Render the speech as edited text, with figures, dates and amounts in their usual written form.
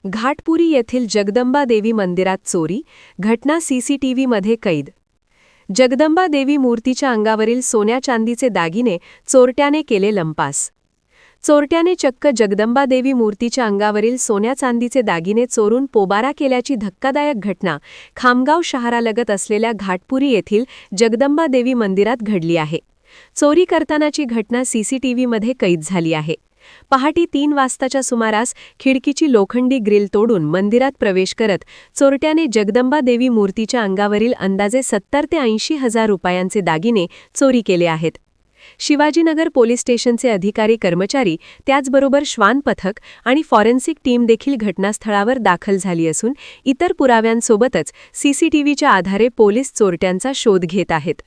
घाटपुरी येथील जगदंबा देवी मंदिरात चोरी, घटना सीसीटीव्हीमध्ये कैद. जगदंबा देवी मूर्तीच्या अंगावरील सोन्या चांदीचे दागिने चोरट्याने केले लंपास. चोरट्याने चक्क जगदंबा देवी मूर्तीच्या अंगावरील सोन्या चांदीचे दागिने चोरून पोबारा केल्याची धक्कादायक घटना खामगाव शहरालगत असलेल्या घाटपुरी येथील जगदंबा देवी मंदिरात घडली आहे. चोरी करतानाची घटना सीसीटीव्हीमध्ये कैद झाली आहे. पहाटे 3 वाजताच्या सुमारास खिडकीची लोखंडी ग्रिल तोडून मंदिरात प्रवेश करत चोरट्याने जगदंबा देवी मूर्तीच्या अंगावरील अंदाजे 70 ते 80 हजार रुपयांचे दागिने चोरी केले आहेत. शिवाजीनगर पोलीस स्टेशनचे अधिकारी कर्मचारी, त्याचबरोबर श्वान पथक आणि फॉरेन्सिक टीम देखील घटनास्थळावर दाखल झाली असून इतर पुराव्यांसोबतच सीसीटीव्हीच्या आधारे पोलीस चोरट्यांचा शोध घेत आहेत.